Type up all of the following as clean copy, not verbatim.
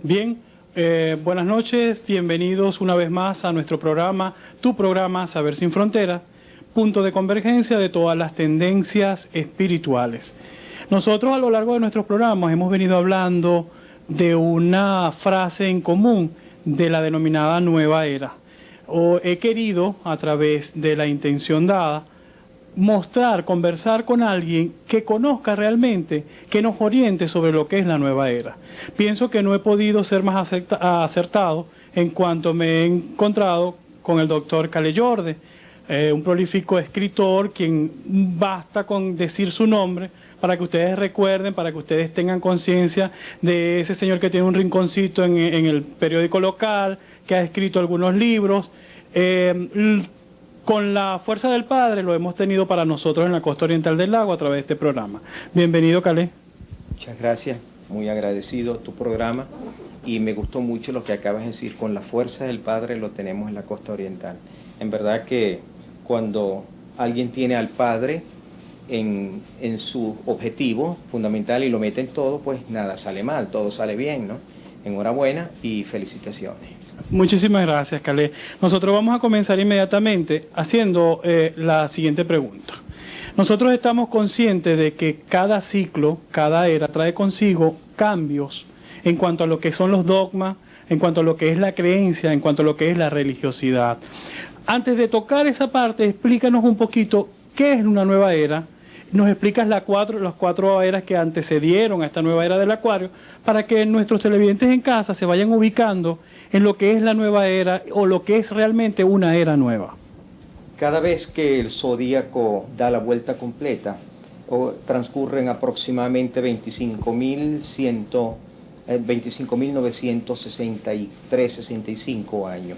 Bien, buenas noches, bienvenidos una vez más a nuestro programa, tu programa Saber Sin Fronteras, punto de convergencia de todas las tendencias espirituales. Nosotros a lo largo de nuestros programas hemos venido hablando de una frase en común de la denominada nueva era. He querido, a través de la intención dada, mostrar, conversar con alguien que conozca realmente, que nos oriente sobre lo que es la nueva era. Pienso que no he podido ser más acertado en cuanto me he encontrado con el doctor Calé Jorde, un prolífico escritor, quien basta con decir su nombre para que ustedes recuerden, para que ustedes tengan conciencia de ese señor que tiene un rinconcito en el periódico local, que ha escrito algunos libros. Con la fuerza del Padre lo hemos tenido para nosotros en la costa oriental del lago a través de este programa. Bienvenido, Calé. Muchas gracias, muy agradecido tu programa y me gustó mucho lo que acabas de decir, con la fuerza del Padre lo tenemos en la costa oriental. En verdad que cuando alguien tiene al Padre en su objetivo fundamental y lo mete en todo, pues nada sale mal, todo sale bien, ¿no? Enhorabuena y felicitaciones. Muchísimas gracias, Calé. Nosotros vamos a comenzar inmediatamente haciendo la siguiente pregunta. Nosotros estamos conscientes de que cada ciclo, cada era trae consigo cambios en cuanto a lo que son los dogmas, en cuanto a lo que es la creencia, en cuanto a lo que es la religiosidad. Antes de tocar esa parte, explícanos un poquito qué es una nueva era. Nos explicas las cuatro eras que antecedieron a esta nueva era del Acuario, para que nuestros televidentes en casa se vayan ubicando en lo que es la nueva era o lo que es realmente una era nueva. Cada vez que el zodíaco da la vuelta completa, transcurren aproximadamente 25.963-65 años.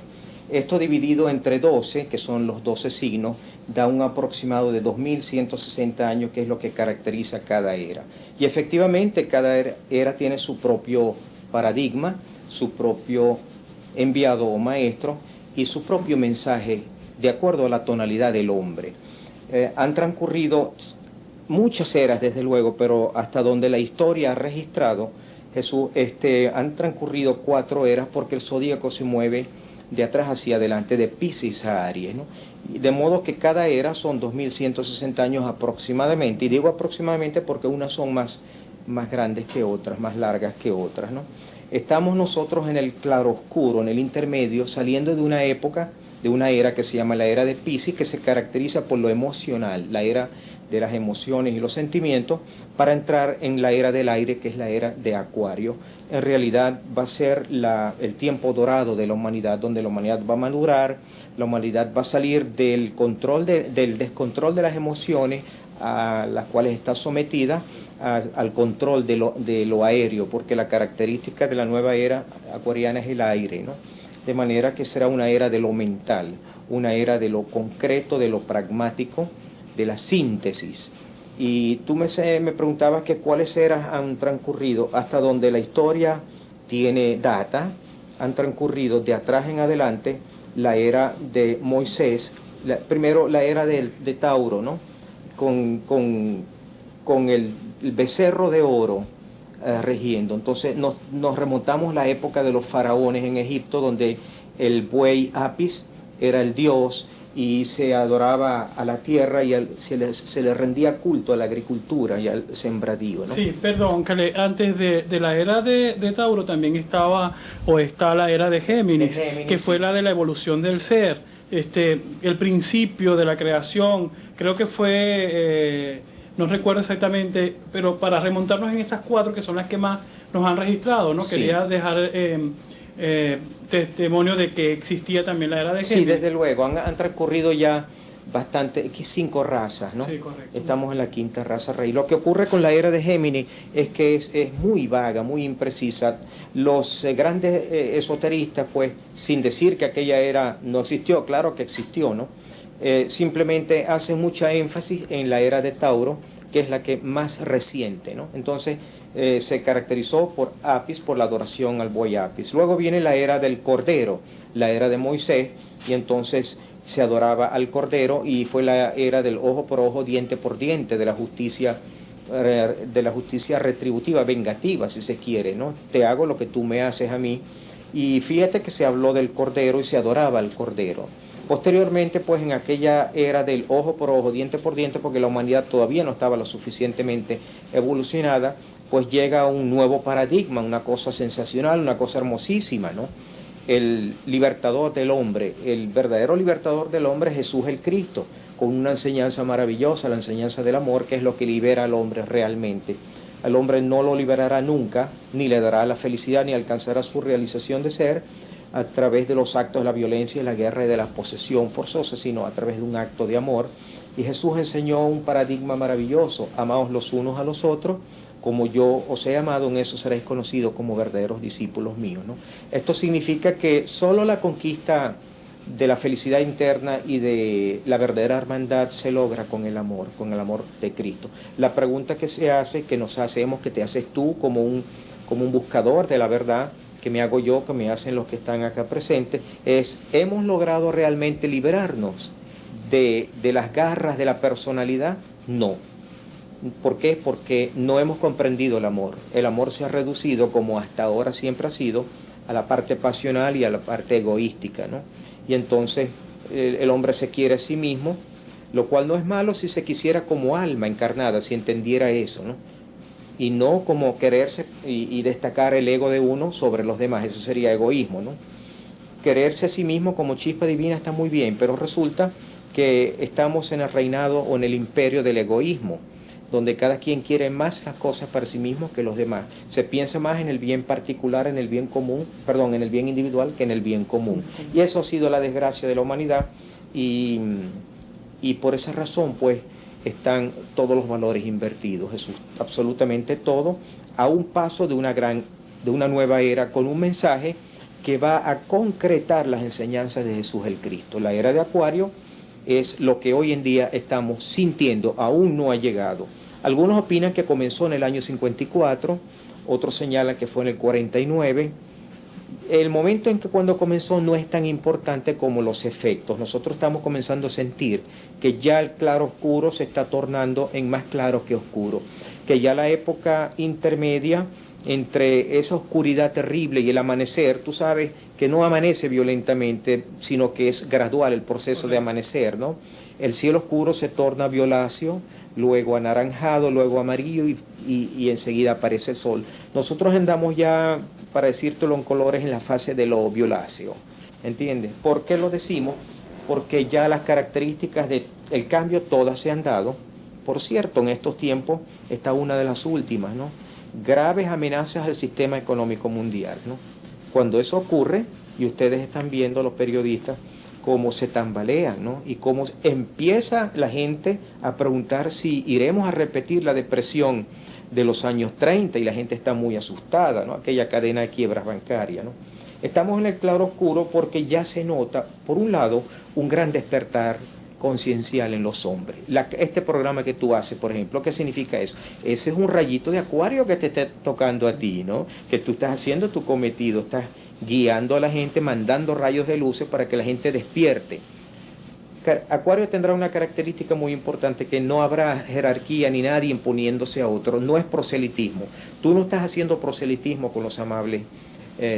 Esto dividido entre 12, que son los 12 signos, da un aproximado de 2.160 años, que es lo que caracteriza cada era. Y efectivamente cada era tiene su propio paradigma, su propio enviado o maestro y su propio mensaje de acuerdo a la tonalidad del hombre. Han transcurrido muchas eras, desde luego, pero hasta donde la historia ha registrado, han transcurrido 4 eras, porque el zodíaco se mueve de atrás hacia adelante, de Piscis a Aries, ¿no? De modo que cada era son 2.160 años aproximadamente, y digo aproximadamente porque unas son más grandes que otras, más largas que otras, ¿no? Estamos nosotros en el claroscuro, en el intermedio, saliendo de una época, de una era que se llama la era de Piscis, que se caracteriza por lo emocional, la era de las emociones y los sentimientos, para entrar en la era del aire, que es la era de Acuario. En realidad va a ser el tiempo dorado de la humanidad, donde la humanidad va a madurar, la humanidad va a salir del descontrol de las emociones a las cuales está sometida, al control de lo aéreo, porque la característica de la nueva era acuariana es el aire, ¿no? De manera que será una era de lo mental, una era de lo concreto, de lo pragmático, de la síntesis. Y tú me preguntabas que cuáles eras han transcurrido, hasta donde la historia tiene data, han transcurrido de atrás en adelante la era de Moisés, primero la era de Tauro, ¿no? Con el becerro de oro regiendo. Entonces nos remontamos a la época de los faraones en Egipto, donde el buey Apis era el dios y se adoraba a la tierra y se le rendía culto a la agricultura y al sembradío, ¿no? Sí, perdón, Calé, antes de la era de Tauro también está la era de Géminis, que fue la de la evolución del ser, el principio de la creación. Creo que fue, no recuerdo exactamente, pero para remontarnos en esas 4 que son las que más nos han registrado, ¿no? Sí. Quería dejar testimonio de que existía también la era de Géminis. Sí, desde luego, han transcurrido ya bastante, 5 razas, ¿no? Sí, correcto. Estamos en la 5ª raza rey. Lo que ocurre con la era de Géminis es que es muy vaga, muy imprecisa. Los grandes esoteristas, pues, sin decir que aquella era no existió, claro que existió, ¿no? Simplemente hacen mucha énfasis en la era de Tauro, que es la que más reciente, ¿no? Entonces se caracterizó por Apis, por la adoración al buey Apis. Luego viene la era del Cordero, la era de Moisés, y entonces se adoraba al Cordero, y fue la era del ojo por ojo, diente por diente, de la justicia retributiva, vengativa, si se quiere, ¿no? Te hago lo que tú me haces a mí. Y fíjate que se habló del cordero y se adoraba al cordero. Posteriormente, pues en aquella era del ojo por ojo, diente por diente, porque la humanidad todavía no estaba lo suficientemente evolucionada, pues llega un nuevo paradigma, una cosa sensacional, una cosa hermosísima, ¿no? El libertador del hombre, el verdadero libertador del hombre es Jesús el Cristo, con una enseñanza maravillosa, la enseñanza del amor, que es lo que libera al hombre realmente. Al hombre no lo liberará nunca, ni le dará la felicidad, ni alcanzará su realización de ser a través de los actos de la violencia y la guerra y de la posesión forzosa, sino a través de un acto de amor. Y Jesús enseñó un paradigma maravilloso: amaos los unos a los otros, como yo os he amado, en eso seréis conocidos como verdaderos discípulos míos, ¿no? Esto significa que solo la conquista de la felicidad interna y de la verdadera hermandad se logra con el amor de Cristo. La pregunta que se hace, que nos hacemos, que te haces tú como un buscador de la verdad, que me hago yo, que me hacen los que están acá presentes, es: ¿hemos logrado realmente liberarnos de las garras de la personalidad? No. ¿Por qué? Porque no hemos comprendido el amor. El amor se ha reducido, como hasta ahora siempre ha sido, a la parte pasional y a la parte egoística, ¿no? Y entonces el hombre se quiere a sí mismo, lo cual no es malo si se quisiera como alma encarnada, si entendiera eso, ¿no? Y no como quererse y destacar el ego de uno sobre los demás. Eso sería egoísmo, ¿no? Quererse a sí mismo como chispa divina está muy bien, pero resulta que estamos en el reinado o en el imperio del egoísmo, donde cada quien quiere más las cosas para sí mismo que los demás. Se piensa más en el bien particular, en el bien común, perdón, en el bien individual que en el bien común. Y eso ha sido la desgracia de la humanidad, y por esa razón, pues, están todos los valores invertidos, Jesús, absolutamente todo, a un paso de una nueva era, con un mensaje que va a concretar las enseñanzas de Jesús el Cristo. La era de Acuario es lo que hoy en día estamos sintiendo, aún no ha llegado. Algunos opinan que comenzó en el año 54, otros señalan que fue en el 49. El momento en que cuando comenzó no es tan importante como los efectos. Nosotros estamos comenzando a sentir que ya el claro oscuro se está tornando en más claro que oscuro, que ya la época intermedia entre esa oscuridad terrible y el amanecer, tú sabes que no amanece violentamente, sino que es gradual el proceso de amanecer, ¿no? El cielo oscuro se torna violáceo, luego anaranjado, luego amarillo y enseguida aparece el sol. Nosotros andamos ya, para decírtelo en colores, en la fase de lo violáceo, ¿entiendes? ¿Por qué lo decimos? Porque ya las características del cambio todas se han dado. Por cierto, en estos tiempos está una de las últimas, ¿no? Graves amenazas al sistema económico mundial, ¿no? Cuando eso ocurre, y ustedes están viendo, los periodistas, cómo se tambalean, ¿no? Y cómo empieza la gente a preguntar si iremos a repetir la depresión de los años 30, y la gente está muy asustada, ¿no? Aquella cadena de quiebras bancarias, ¿no? Estamos en el claro oscuro porque ya se nota, por un lado, un gran despertar conciencial en los hombres. Este programa que tú haces, por ejemplo, ¿qué significa eso? Ese es un rayito de Acuario que te está tocando a ti, ¿no? Que tú estás haciendo tu cometido, estás guiando a la gente, mandando rayos de luces para que la gente despierte. Acuario tendrá una característica muy importante, que no habrá jerarquía ni nadie imponiéndose a otro, no es proselitismo. Tú no estás haciendo proselitismo con los amables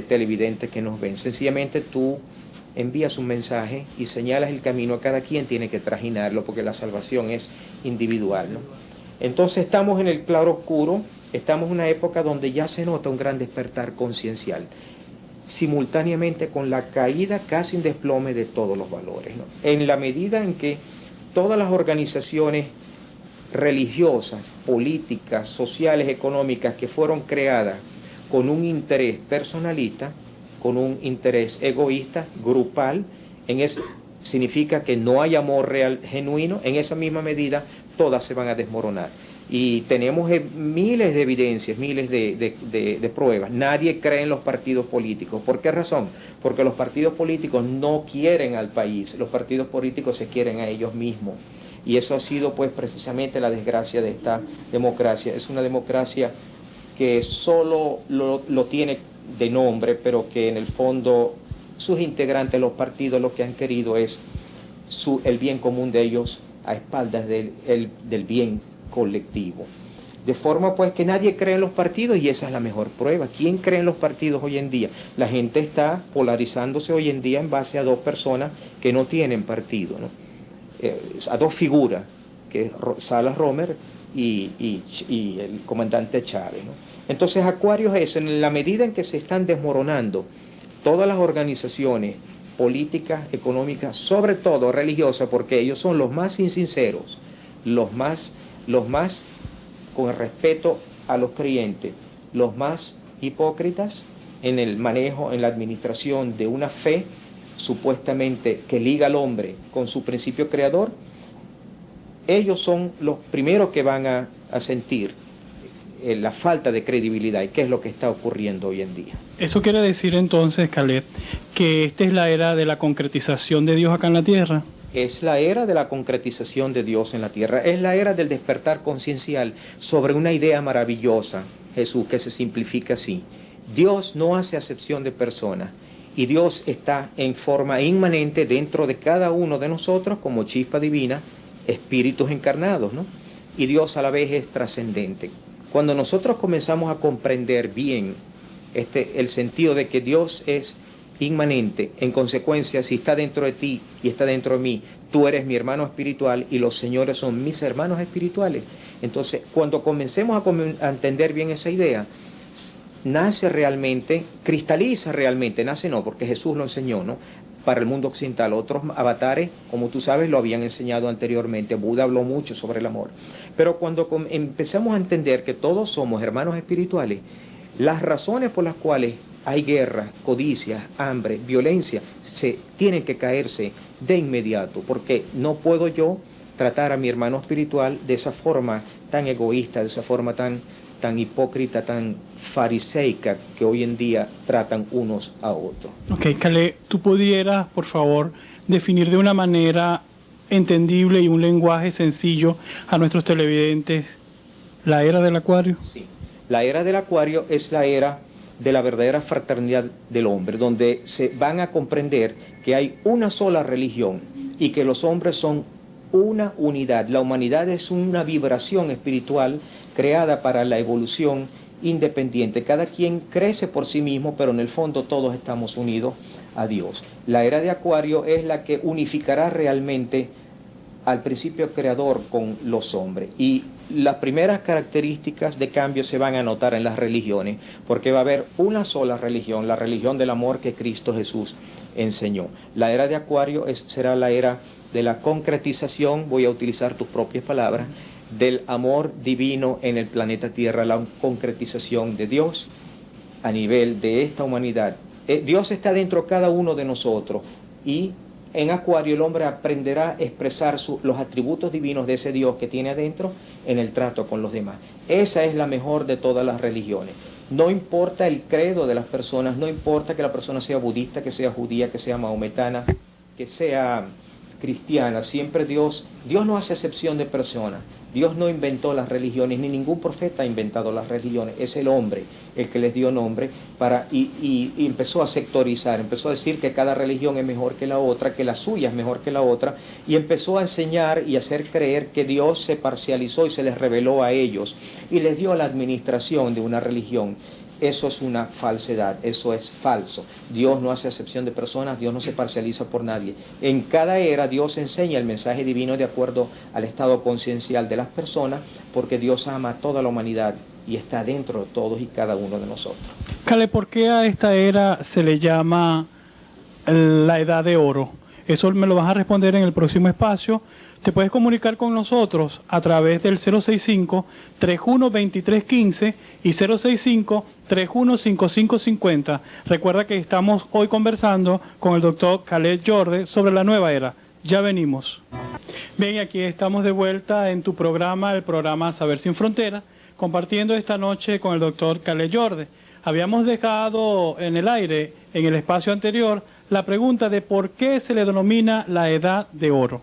televidentes que nos ven, sencillamente tú envías un mensaje y señalas el camino. A cada quien tiene que trajinarlo, porque la salvación es individual, ¿no? Entonces estamos en el claro oscuro, estamos en una época donde ya se nota un gran despertar conciencial, simultáneamente con la caída, casi un desplome de todos los valores, ¿no? En la medida en que todas las organizaciones religiosas, políticas, sociales, económicas, que fueron creadas con un interés personalista, con un interés egoísta, grupal, significa que no hay amor real, genuino, en esa misma medida todas se van a desmoronar. Y tenemos miles de evidencias, miles de pruebas. Nadie cree en los partidos políticos. ¿Por qué razón? Porque los partidos políticos no quieren al país, los partidos políticos se quieren a ellos mismos. Y eso ha sido, pues, precisamente la desgracia de esta democracia. Es una democracia que solo lo tiene de nombre, pero que en el fondo sus integrantes, los partidos, lo que han querido es el bien común de ellos a espaldas del bien colectivo. De forma pues que nadie cree en los partidos, y esa es la mejor prueba. ¿Quién cree en los partidos hoy en día? La gente está polarizándose hoy en día en base a dos personas que no tienen partido, ¿no? A dos figuras, que es Salas Romer y el comandante Chávez, ¿no? Entonces Acuario es eso, en la medida en que se están desmoronando todas las organizaciones políticas, económicas, sobre todo religiosas, porque ellos son los más insinceros, los más con el respeto a los creyentes, los más hipócritas en el manejo, en la administración de una fe supuestamente que liga al hombre con su principio creador. Ellos son los primeros que van a sentir la falta de credibilidad, y qué es lo que está ocurriendo hoy en día. Eso quiere decir entonces, Khaled, que esta es la era de la concretización de Dios acá en la tierra. Es la era de la concretización de Dios en la tierra, es la era del despertar conciencial sobre una idea maravillosa, Jesús, que se simplifica así. Dios no hace acepción de personas, y Dios está en forma inmanente dentro de cada uno de nosotros como chispa divina, espíritus encarnados, ¿no? Y Dios a la vez es trascendente. Cuando nosotros comenzamos a comprender bien el sentido de que Dios es inmanente, en consecuencia, si está dentro de ti y está dentro de mí, tú eres mi hermano espiritual y los señores son mis hermanos espirituales. Entonces, cuando comencemos a entender bien esa idea, nace realmente, cristaliza realmente, nace no, porque Jesús lo enseñó, ¿no?, para el mundo occidental. Otros avatares, como tú sabes, lo habían enseñado anteriormente. Buda habló mucho sobre el amor. Pero cuando empezamos a entender que todos somos hermanos espirituales, las razones por las cuales hay guerra, codicia, hambre, violencia, se tienen que caerse de inmediato, porque no puedo yo tratar a mi hermano espiritual de esa forma tan egoísta, de esa forma tan hipócrita, tan fariseica que hoy en día tratan unos a otros. Ok, Khaled, ¿tú pudieras, por favor, definir de una manera entendible y un lenguaje sencillo a nuestros televidentes la era del Acuario? Sí, la era del Acuario es la era de la verdadera fraternidad del hombre, donde se van a comprender que hay una sola religión y que los hombres son una unidad. La humanidad es una vibración espiritual creada para la evolución independiente. Cada quien crece por sí mismo, pero en el fondo todos estamos unidos a Dios. La era de Acuario es la que unificará realmente al principio creador con los hombres. Y las primeras características de cambio se van a notar en las religiones, porque va a haber una sola religión, la religión del amor que Cristo Jesús enseñó. La era de Acuario será la era de la concretización, voy a utilizar tus propias palabras, del amor divino en el planeta Tierra, la concretización de Dios a nivel de esta humanidad. Dios está dentro de cada uno de nosotros, y en Acuario el hombre aprenderá a expresar los atributos divinos de ese Dios que tiene adentro en el trato con los demás. Esa es la mejor de todas las religiones. No importa el credo de las personas, no importa que la persona sea budista, que sea judía, que sea maometana, que sea cristiana, siempre Dios no hace excepción de personas. Dios no inventó las religiones, ni ningún profeta ha inventado las religiones. Es el hombre el que les dio nombre y empezó a sectorizar, empezó a decir que cada religión es mejor que la otra, que la suya es mejor que la otra, y empezó a enseñar y hacer creer que Dios se parcializó y se les reveló a ellos y les dio la administración de una religión. Eso es una falsedad, eso es falso. Dios no hace excepción de personas, Dios no se parcializa por nadie. En cada era Dios enseña el mensaje divino de acuerdo al estado conciencial de las personas, porque Dios ama a toda la humanidad y está dentro de todos y cada uno de nosotros. Khaled, ¿por qué a esta era se le llama la edad de oro? Eso me lo vas a responder en el próximo espacio. Te puedes comunicar con nosotros a través del 065-312315 y 065-315550. Recuerda que estamos hoy conversando con el doctor Khaled Jordi sobre la nueva era. Ya venimos. Bien, aquí estamos de vuelta en tu programa, el programa Saber Sin Fronteras, compartiendo esta noche con el doctor Khaled Jordi. Habíamos dejado en el aire, en el espacio anterior, la pregunta de por qué se le denomina la edad de oro.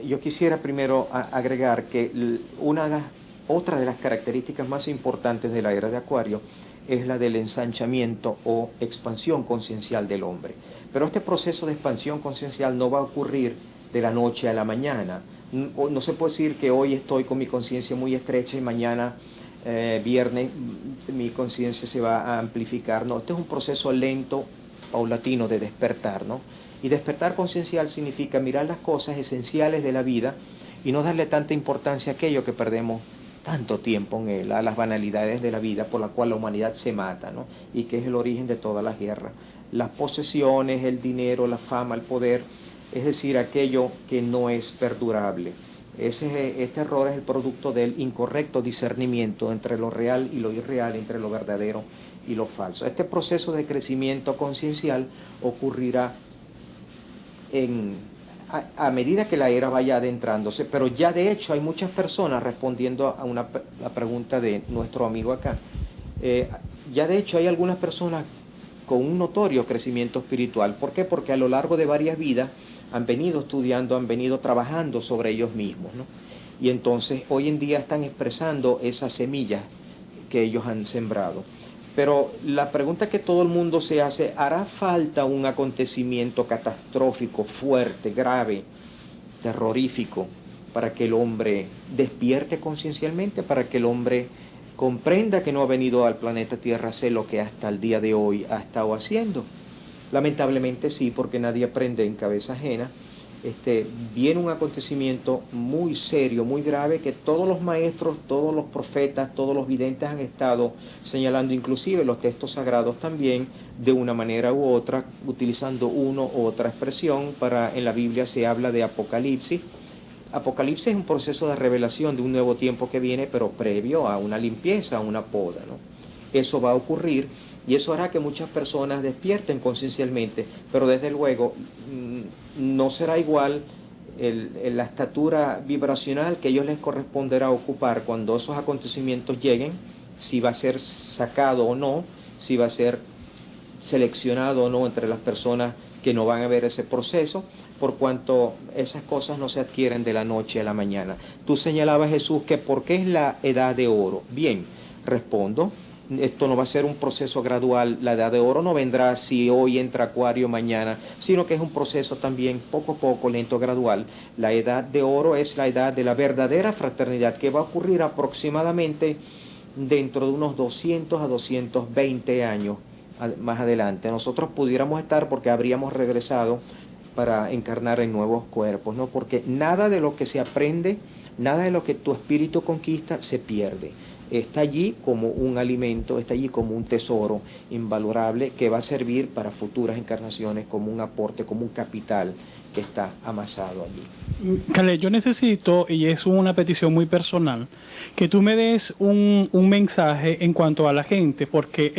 Yo quisiera primero agregar que otra de las características más importantes de la era de Acuario es la del ensanchamiento o expansión conciencial del hombre. Pero este proceso de expansión conciencial no va a ocurrir de la noche a la mañana. No se puede decir que hoy estoy con mi conciencia muy estrecha y mañana, viernes, mi conciencia se va a amplificar. No, este es un proceso lento, paulatino de despertar, ¿no? Y despertar conciencial significa mirar las cosas esenciales de la vida y no darle tanta importancia a aquello que perdemos tanto tiempo en él, a las banalidades de la vida por la cual la humanidad se mata, ¿no? Y que es el origen de todas las guerras. Las posesiones, el dinero, la fama, el poder, es decir, aquello que no es perdurable. Este error es el producto del incorrecto discernimiento entre lo real y lo irreal, entre lo verdadero y lo falso. Este proceso de crecimiento conciencial ocurrirá a medida que la era vaya adentrándose, pero ya de hecho hay muchas personas, respondiendo a la pregunta de nuestro amigo acá, ya de hecho hay algunas personas con un notorio crecimiento espiritual. ¿Por qué? Porque a lo largo de varias vidas han venido estudiando, han venido trabajando sobre ellos mismos, ¿no? Y entonces hoy en día están expresando esas semillas que ellos han sembrado. Pero la pregunta que todo el mundo se hace, ¿hará falta un acontecimiento catastrófico, fuerte, grave, terrorífico, para que el hombre despierte conciencialmente, para que el hombre comprenda que no ha venido al planeta Tierra a hacer lo que hasta el día de hoy ha estado haciendo? Lamentablemente sí, porque nadie aprende en cabeza ajena. Viene un acontecimiento muy serio, muy grave, que todos los maestros, todos los profetas, todos los videntes han estado señalando, inclusive los textos sagrados también, de una manera u otra, utilizando una u otra expresión. En la Biblia se habla de Apocalipsis. Apocalipsis es un proceso de revelación de un nuevo tiempo que viene, pero previo a una limpieza, a una poda, ¿no? Eso va a ocurrir y eso hará que muchas personas despierten conciencialmente, pero desde luego no será igual la estatura vibracional que a ellos les corresponderá ocupar cuando esos acontecimientos lleguen, si va a ser sacado o no, si va a ser seleccionado o no entre las personas que no van a ver ese proceso, por cuanto esas cosas no se adquieren de la noche a la mañana. Tú señalabas, Jesús, que ¿por qué es la edad de oro? Bien, respondo, esto no va a ser un proceso gradual. La edad de oro no vendrá si hoy entra Acuario mañana, sino que es un proceso también poco a poco, lento, gradual. La edad de oro es la edad de la verdadera fraternidad, que va a ocurrir aproximadamente dentro de unos 200 a 220 años más adelante. Nosotros pudiéramos estar, porque habríamos regresado para encarnar en nuevos cuerpos, ¿no? Porque nada de lo que se aprende, nada de lo que tu espíritu conquista se pierde. Está allí como un alimento, está allí como un tesoro invalorable que va a servir para futuras encarnaciones, como un aporte, como un capital que está amasado allí. Caleb, yo necesito, y es una petición muy personal, que tú me des un mensaje en cuanto a la gente, porque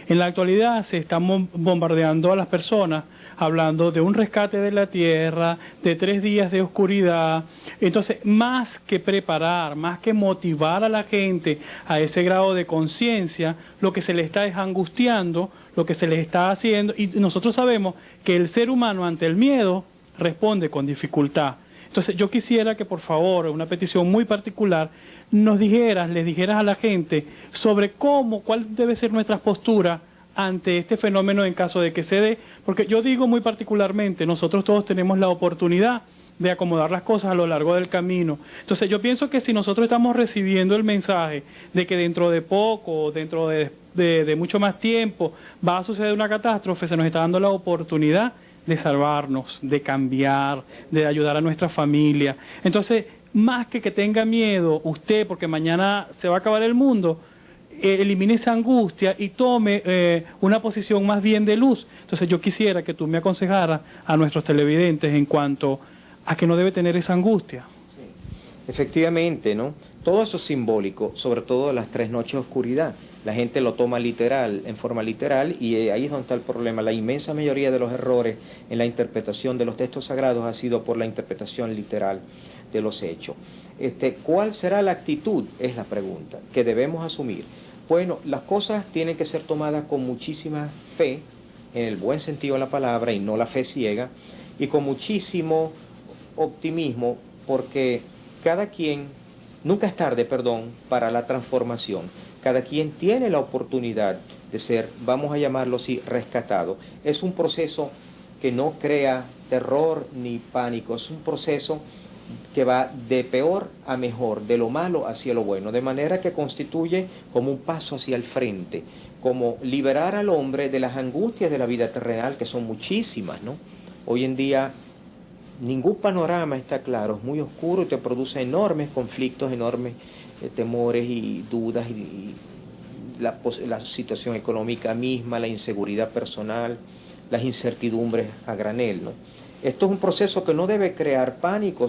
en la actualidad se están bombardeando a las personas hablando de un rescate de la tierra, de 3 días de oscuridad. Entonces, más que preparar, más que motivar a la gente a ese grado de conciencia, lo que se le está es angustiando, lo que se les está haciendo, y nosotros sabemos que el ser humano ante el miedo responde con dificultad. Entonces yo quisiera que por favor, una petición muy particular, les dijeras a la gente sobre cuál debe ser nuestra postura ante este fenómeno en caso de que se dé, porque yo digo muy particularmente, nosotros todos tenemos la oportunidad de acomodar las cosas a lo largo del camino. Entonces yo pienso que si nosotros estamos recibiendo el mensaje de que dentro de poco, dentro de mucho más tiempo, va a suceder una catástrofe, se nos está dando la oportunidad de salvarnos, de cambiar, de ayudar a nuestra familia. Entonces, más que tenga miedo usted, porque mañana se va a acabar el mundo, elimine esa angustia y tome una posición más bien de luz. Entonces yo quisiera que tú me aconsejaras a nuestros televidentes en cuanto a que no debe tener esa angustia. Sí. Efectivamente, ¿no? Todo eso es simbólico, sobre todo las 3 noches de oscuridad. La gente lo toma literal, en forma literal, y ahí es donde está el problema. La inmensa mayoría de los errores en la interpretación de los textos sagrados ha sido por la interpretación literal de los hechos. ¿Cuál será la actitud? Es la pregunta que debemos asumir. Bueno, las cosas tienen que ser tomadas con muchísima fe, en el buen sentido de la palabra, y no la fe ciega, y con muchísimo optimismo, porque nunca es tarde, para la transformación. Cada quien tiene la oportunidad de ser, vamos a llamarlo así, rescatado. Es un proceso que no crea terror ni pánico, es un proceso que va de peor a mejor, de lo malo hacia lo bueno, de manera que constituye como un paso hacia el frente, como liberar al hombre de las angustias de la vida terrenal, que son muchísimas, ¿no? Hoy en día ningún panorama está claro, es muy oscuro y te produce enormes conflictos, enormes temores y dudas, y la situación económica misma, la inseguridad personal, las incertidumbres a granel, ¿no? Esto es un proceso que no debe crear pánico,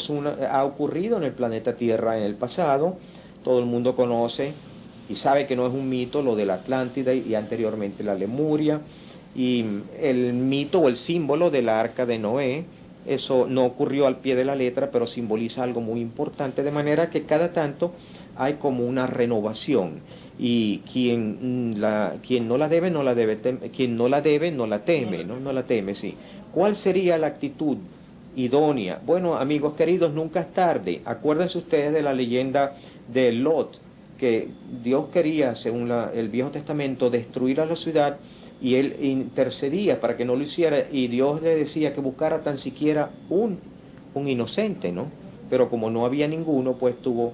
ha ocurrido en el planeta Tierra en el pasado, todo el mundo conoce y sabe que no es un mito lo de la Atlántida y anteriormente la Lemuria, y el mito o el símbolo del arca de Noé. Eso no ocurrió al pie de la letra, pero simboliza algo muy importante, de manera que cada tanto hay como una renovación, y quien no la debe, quien no la debe, no la teme, ¿no? No la teme, sí. ¿Cuál sería la actitud idónea? Bueno, amigos queridos, nunca es tarde. Acuérdense ustedes de la leyenda de Lot, que Dios quería, según el Viejo Testamento, destruir a la ciudad, y él intercedía para que no lo hiciera, y Dios le decía que buscara tan siquiera un inocente, ¿no? Pero como no había ninguno, pues tuvo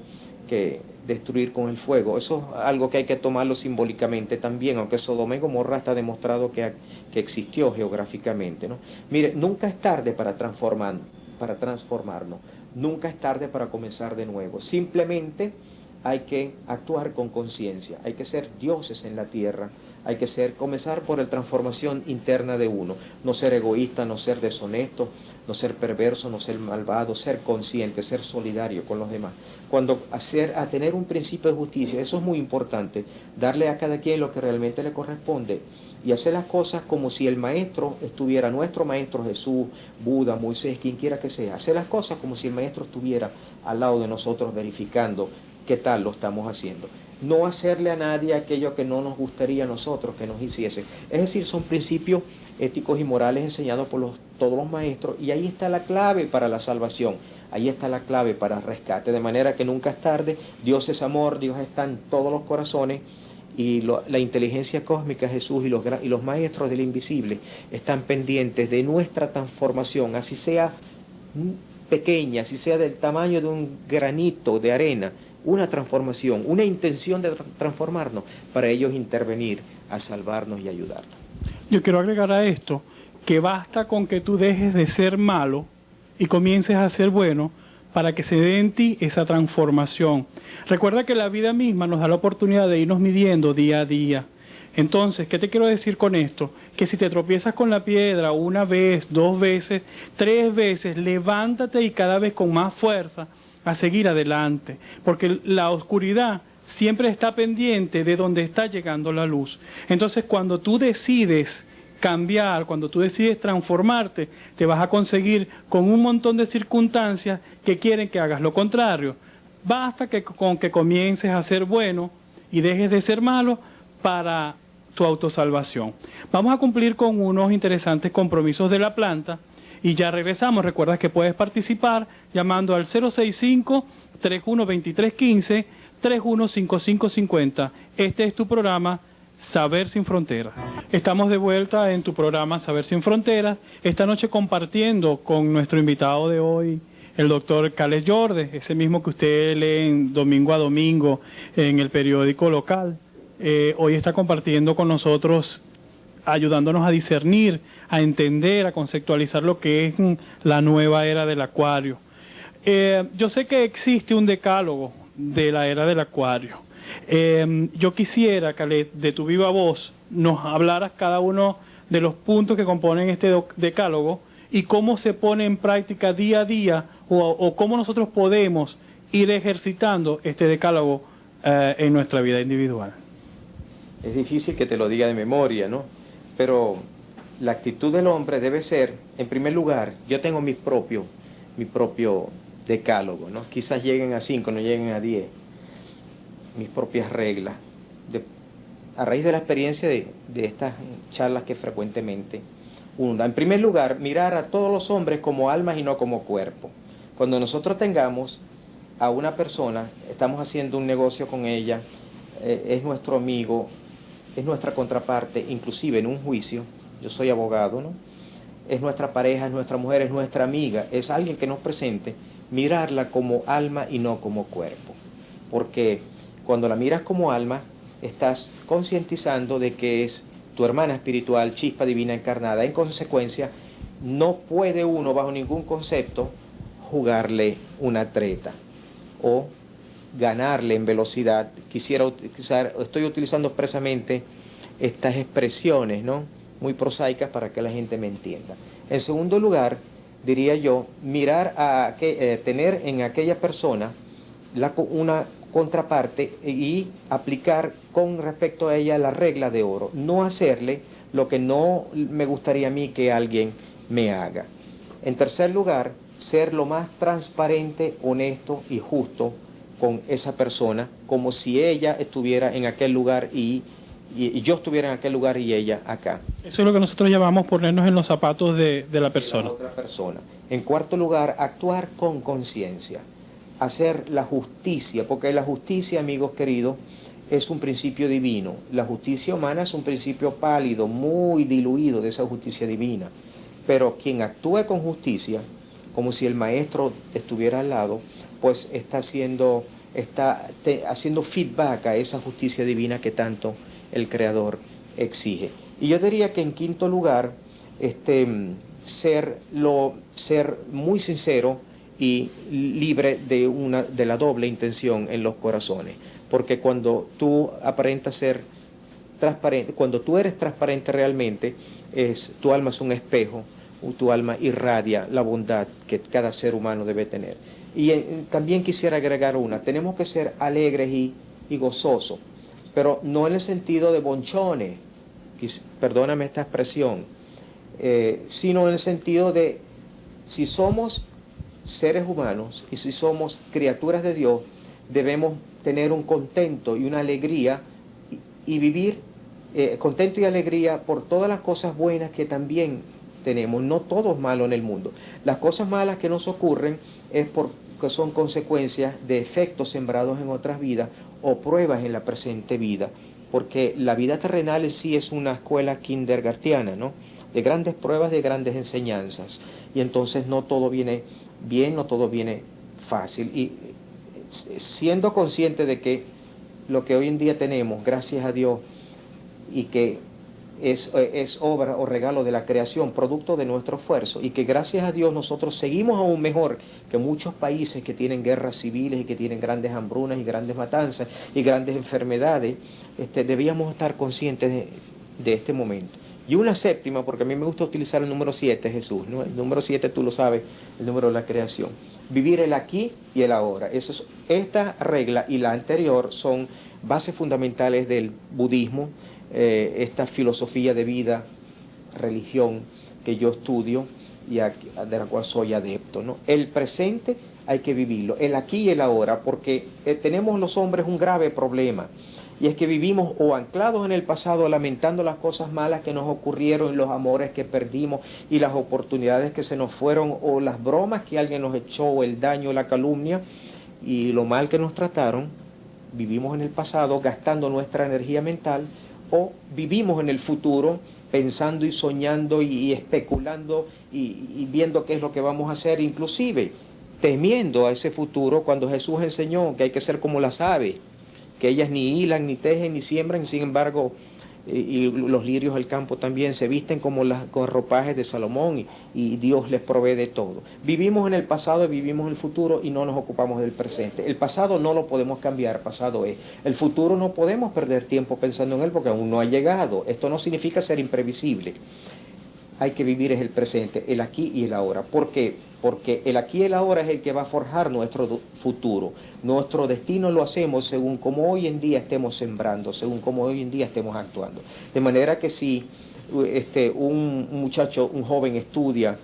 que destruir con el fuego. Eso es algo que hay que tomarlo simbólicamente también, aunque Sodoma y Gomorra está demostrado que existió geográficamente, ¿no? Mire, nunca es tarde para transformarnos, nunca es tarde para comenzar de nuevo. Simplemente hay que actuar con conciencia, hay que ser dioses en la tierra, hay que comenzar por la transformación interna de uno, no ser egoísta, no ser deshonesto, no ser perverso, no ser malvado, ser consciente, ser solidario con los demás. A tener un principio de justicia, eso es muy importante, darle a cada quien lo que realmente le corresponde y hacer las cosas como si el maestro estuviera, nuestro maestro Jesús, Buda, Moisés, quien quiera que sea, hacer las cosas como si el maestro estuviera al lado de nosotros verificando qué tal lo estamos haciendo. No hacerle a nadie aquello que no nos gustaría a nosotros que nos hiciese. Es decir, son principios éticos y morales enseñados por todos los maestros, y ahí está la clave para la salvación, ahí está la clave para el rescate, de manera que nunca es tarde. Dios es amor, Dios está en todos los corazones, y la inteligencia cósmica, Jesús y los maestros del invisible están pendientes de nuestra transformación, así sea pequeña, así sea del tamaño de un granito de arena, una transformación, una intención de transformarnos, para ellos intervenir a salvarnos y ayudarnos. Yo quiero agregar a esto que basta con que tú dejes de ser malo y comiences a ser bueno para que se dé en ti esa transformación. Recuerda que la vida misma nos da la oportunidad de irnos midiendo día a día. Entonces, ¿qué te quiero decir con esto? Que si te tropiezas con la piedra una vez, 2 veces, 3 veces, levántate y cada vez con más fuerza a seguir adelante, porque la oscuridad siempre está pendiente de donde está llegando la luz. Entonces, cuando tú decides cambiar, cuando tú decides transformarte, te vas a conseguir con un montón de circunstancias que quieren que hagas lo contrario. Basta con que comiences a ser bueno y dejes de ser malo para tu autosalvación. Vamos a cumplir con unos interesantes compromisos de la planta y ya regresamos. Recuerda que puedes participar llamando al 065-312315, 315550. Este es tu programa Saber Sin Fronteras. Estamos de vuelta en tu programa Saber Sin Fronteras, esta noche compartiendo con nuestro invitado de hoy, el doctor Cales Jordes, ese mismo que usted lee domingo a domingo en el periódico local. Hoy está compartiendo con nosotros, ayudándonos a discernir, a entender, a conceptualizar lo que es la nueva era del Acuario. Yo sé que existe un decálogo de la era del Acuario. Yo quisiera, Calet, de tu viva voz, nos hablaras cada uno de los puntos que componen este decálogo y cómo se pone en práctica día a día, o cómo nosotros podemos ir ejercitando este decálogo en nuestra vida individual. Es difícil que te lo diga de memoria, ¿no? Pero la actitud del hombre debe ser, en primer lugar, yo tengo mi propio decálogo, ¿no? Quizás lleguen a 5, no lleguen a 10, mis propias reglas, a raíz de la experiencia de estas charlas que frecuentemente uno da. En primer lugar, mirar a todos los hombres como almas y no como cuerpo. Cuando nosotros tengamos a una persona, estamos haciendo un negocio con ella, es nuestro amigo, es nuestra contraparte, inclusive en un juicio, yo soy abogado, ¿no? Es nuestra pareja, es nuestra mujer, es nuestra amiga, es alguien que nos presente. mirarla como alma y no como cuerpo. Porque cuando la miras como alma, estás concientizando de que es tu hermana espiritual, chispa divina encarnada. En consecuencia, no puede uno, bajo ningún concepto, jugarle una treta o ganarle en velocidad. Quisiera utilizar, estoy utilizando expresamente estas expresiones, ¿no?, muy prosaicas para que la gente me entienda. En segundo lugar, diría yo, mirar tener en aquella persona una contraparte y aplicar con respecto a ella la regla de oro, no hacerle lo que no me gustaría a mí que alguien me haga. En tercer lugar, ser lo más transparente, honesto y justo con esa persona, como si ella estuviera en aquel lugar y yo estuviera en aquel lugar y ella acá. Eso es lo que nosotros llamamos ponernos en los zapatos de la persona. De la otra persona. En cuarto lugar, actuar con conciencia, hacer la justicia, porque la justicia, amigos queridos, es un principio divino. La justicia humana es un principio pálido, muy diluido de esa justicia divina. Pero quien actúe con justicia, como si el maestro estuviera al lado, pues está haciendo feedback a esa justicia divina que tanto el Creador exige. Y yo diría que en quinto lugar, ser muy sincero y libre de la doble intención en los corazones. Porque cuando tú aparentas ser transparente, cuando tú eres transparente realmente, tu alma es un espejo, tu alma irradia la bondad que cada ser humano debe tener. Y también quisiera agregar tenemos que ser alegres y gozosos, pero no en el sentido de bonchones, perdóname esta expresión, sino en el sentido de, si somos seres humanos y si somos criaturas de Dios, debemos tener un contento y una alegría y vivir contento y alegría por todas las cosas buenas que también tenemos. No todo es malo en el mundo. Las cosas malas que nos ocurren es porque son consecuencias de efectos sembrados en otras vidas o pruebas en la presente vida, porque la vida terrenal en sí es una escuela kindergartiana, ¿no?, de grandes pruebas, de grandes enseñanzas, y entonces no todo viene bien, no todo viene fácil, y siendo consciente de que lo que hoy en día tenemos, gracias a Dios, y que es obra o regalo de la creación, producto de nuestro esfuerzo, y que gracias a Dios nosotros seguimos aún mejor que muchos países que tienen guerras civiles y que tienen grandes hambrunas y grandes matanzas y grandes enfermedades. Debíamos estar conscientes de este momento. Y una séptima, porque a mí me gusta utilizar el número 7, Jesús, ¿no? El número 7, tú lo sabes, el número de la creación. Vivir el aquí y el ahora. Esta regla y la anterior son bases fundamentales del budismo, esta filosofía de vida, religión que yo estudio y de la cual soy adepto, ¿no? El presente hay que vivirlo, el aquí y el ahora, porque tenemos los hombres un grave problema, y es que vivimos o anclados en el pasado, lamentando las cosas malas que nos ocurrieron, los amores que perdimos y las oportunidades que se nos fueron, o las bromas que alguien nos echó, o el daño, la calumnia y lo mal que nos trataron. Vivimos en el pasado gastando nuestra energía mental, o vivimos en el futuro pensando y soñando y especulando y viendo qué es lo que vamos a hacer, inclusive temiendo a ese futuro, cuando Jesús enseñó que hay que ser como las aves, que ellas ni hilan, ni tejen, ni siembran, sin embargo, y los lirios del campo también se visten con ropajes de Salomón, y Dios les provee de todo. Vivimos en el pasado y vivimos en el futuro y no nos ocupamos del presente. El pasado no lo podemos cambiar, pasado es. El futuro no podemos perder tiempo pensando en él porque aún no ha llegado. Esto no significa ser imprevisible. Hay que vivir es el presente, el aquí y el ahora. ¿Por qué? Porque el aquí y el ahora es el que va a forjar nuestro futuro. Nuestro destino lo hacemos según como hoy en día estemos sembrando, según como hoy en día estemos actuando. De manera que si un muchacho, un joven estudia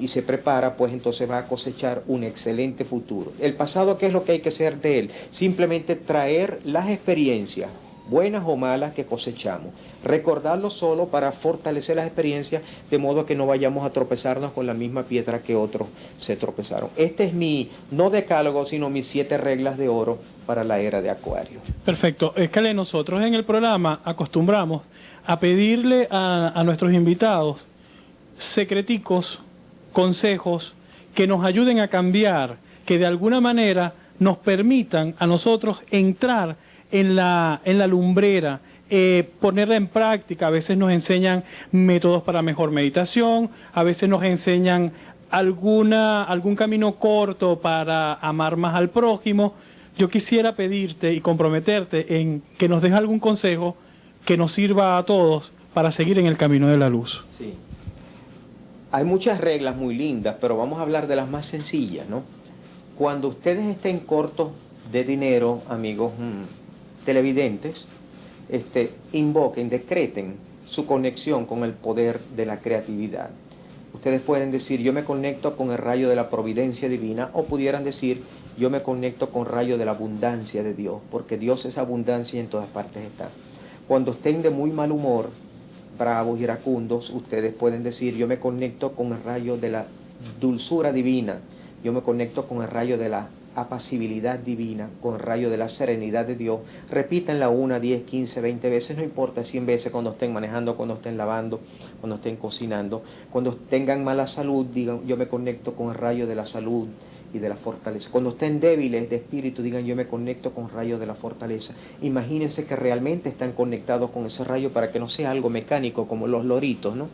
y se prepara, pues entonces va a cosechar un excelente futuro. El pasado, ¿qué es lo que hay que hacer de él? Simplemente traer las experiencias, buenas o malas, que cosechamos. Recordarlo solo para fortalecer las experiencias, de modo que no vayamos a tropezarnos con la misma piedra que otros se tropezaron. Este es mi, no decálogo, sino mis 7 reglas de oro para la era de Acuario. Perfecto. Es que nosotros en el programa acostumbramos a pedirle a nuestros invitados secreticos, consejos que nos ayuden a cambiar que de alguna manera nos permitan a nosotros entrar en la lumbrera, ponerla en práctica. A veces nos enseñan métodos para mejor meditación, a veces nos enseñan algún camino corto para amar más al prójimo. Yo quisiera pedirte y comprometerte en que nos des algún consejo que nos sirva a todos para seguir en el camino de la luz. Sí. Hay muchas reglas muy lindas, pero vamos a hablar de las más sencillas, ¿no? Cuando ustedes estén cortos de dinero, amigos televidentes, invoquen, decreten su conexión con el poder de la creatividad. Ustedes pueden decir, yo me conecto con el rayo de la providencia divina, o pudieran decir, yo me conecto con el rayo de la abundancia de Dios, porque Dios es abundancia y en todas partes está. Cuando estén de muy mal humor, bravos, iracundos, ustedes pueden decir, yo me conecto con el rayo de la dulzura divina, yo me conecto con el rayo de la apacibilidad divina, con el rayo de la serenidad de Dios. Repítanla 1, 10, 15, 20 veces, no importa, 100 veces, cuando estén manejando, cuando estén lavando, cuando estén cocinando. Cuando tengan mala salud, digan, yo me conecto con el rayo de la salud y de la fortaleza. Cuando estén débiles de espíritu, digan, yo me conecto con el rayo de la fortaleza. Imagínense que realmente están conectados con ese rayo, para que no sea algo mecánico como los loritos, ¿no?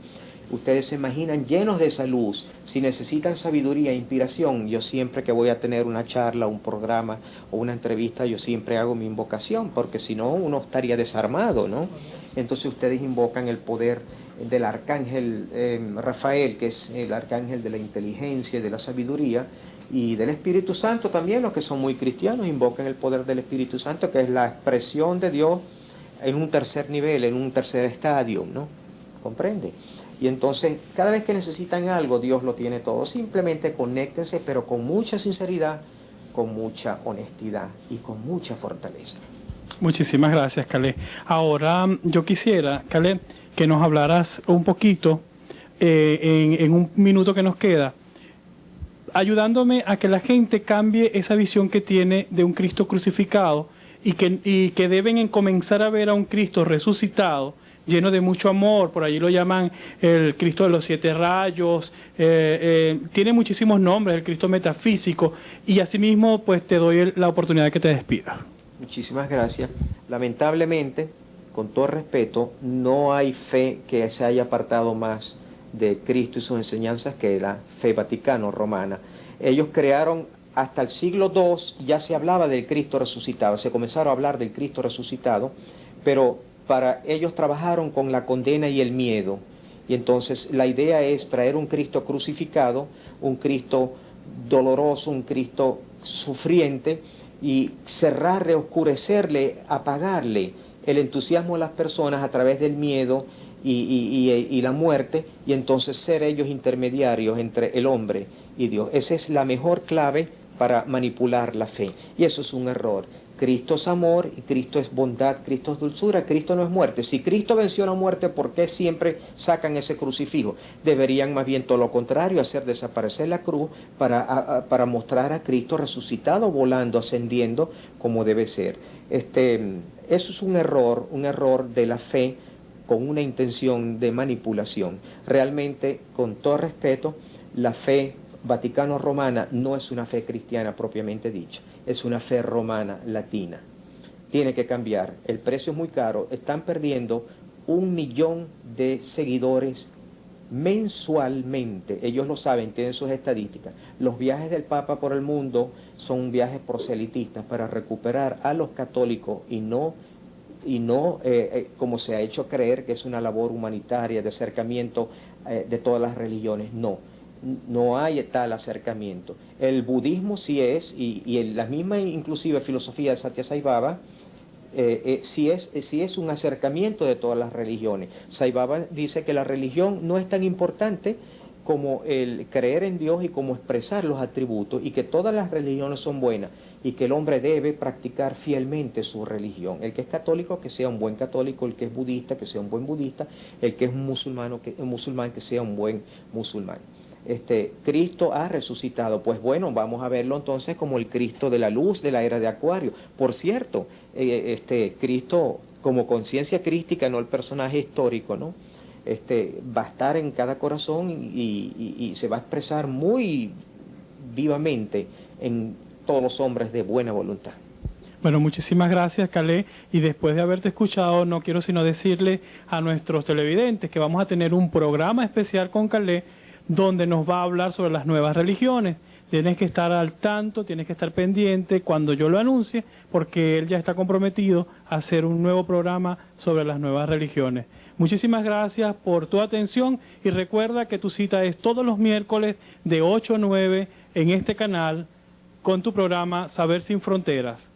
Ustedes se imaginan llenos de esa luz. Si necesitan sabiduría e inspiración, yo siempre que voy a tener una charla, un programa o una entrevista, yo siempre hago mi invocación, porque si no uno estaría desarmado, ¿no? Entonces ustedes invocan el poder del arcángel Rafael, que es el arcángel de la inteligencia y de la sabiduría, y del Espíritu Santo también. Los que son muy cristianos invocan el poder del Espíritu Santo, que es la expresión de Dios en un tercer nivel, en un tercer estadio, ¿no? ¿Comprende? Y entonces, cada vez que necesitan algo, Dios lo tiene todo. Simplemente conéctense, pero con mucha sinceridad, con mucha honestidad y con mucha fortaleza. Muchísimas gracias, Caleb. Ahora yo quisiera, Caleb, que nos hablaras un poquito, en un minuto que nos queda, ayudándome a que la gente cambie esa visión que tiene de un Cristo crucificado y que deben comenzar a ver a un Cristo resucitado, lleno de mucho amor. Por allí lo llaman el Cristo de los 7 rayos, tiene muchísimos nombres, el Cristo metafísico, y asimismo pues te doy la oportunidad de que te despidas. Muchísimas gracias. Lamentablemente, con todo respeto, no hay fe que se haya apartado más de Cristo y sus enseñanzas que la fe vaticano-romana. Ellos crearon, hasta el siglo II ya se hablaba del Cristo resucitado, se comenzaron a hablar del Cristo resucitado, pero para ellos trabajaron con la condena y el miedo. Y entonces la idea es traer un Cristo crucificado, un Cristo doloroso, un Cristo sufriente, y cerrarle, oscurecerle, apagarle el entusiasmo de las personas a través del miedo y la muerte, y entonces ser ellos intermediarios entre el hombre y Dios. Esa es la mejor clave para manipular la fe, y eso es un error. Cristo es amor, y Cristo es bondad, Cristo es dulzura, Cristo no es muerte. Si Cristo venció la muerte, ¿por qué siempre sacan ese crucifijo? Deberían más bien todo lo contrario, hacer desaparecer la cruz para mostrar a Cristo resucitado, volando, ascendiendo, como debe ser. Eso es un error de la fe con una intención de manipulación. Realmente, con todo respeto, la fe vaticano-romana no es una fe cristiana propiamente dicha, es una fe romana latina. Tiene que cambiar, el precio es muy caro, están perdiendo 1 millón de seguidores mensualmente, ellos lo saben, tienen sus estadísticas. Los viajes del Papa por el mundo son viajes proselitistas para recuperar a los católicos y no como se ha hecho creer que es una labor humanitaria de acercamiento de todas las religiones. No hay tal acercamiento. El budismo sí es, y la misma inclusive filosofía de Satya Sai Baba, sí es un acercamiento de todas las religiones. Sai Baba dice que la religión no es tan importante como el creer en Dios y como expresar los atributos, y que todas las religiones son buenas, y que el hombre debe practicar fielmente su religión. El que es católico, que sea un buen católico; el que es budista, que sea un buen budista; el que es un musulmán, que sea un buen musulmán. Cristo ha resucitado. Pues bueno, vamos a verlo entonces como el Cristo de la luz de la era de Acuario. Por cierto, Cristo como conciencia crística, no el personaje histórico, ¿no? Va a estar en cada corazón y se va a expresar muy vivamente en todos los hombres de buena voluntad. Bueno, muchísimas gracias, Calé, y después de haberte escuchado, no quiero sino decirle a nuestros televidentes que vamos a tener un programa especial con Calé donde nos va a hablar sobre las nuevas religiones. Tienes que estar al tanto, tienes que estar pendiente cuando yo lo anuncie, porque él ya está comprometido a hacer un nuevo programa sobre las nuevas religiones. Muchísimas gracias por tu atención y recuerda que tu cita es todos los miércoles de 8 a 9 en este canal con tu programa Saber Sin Fronteras.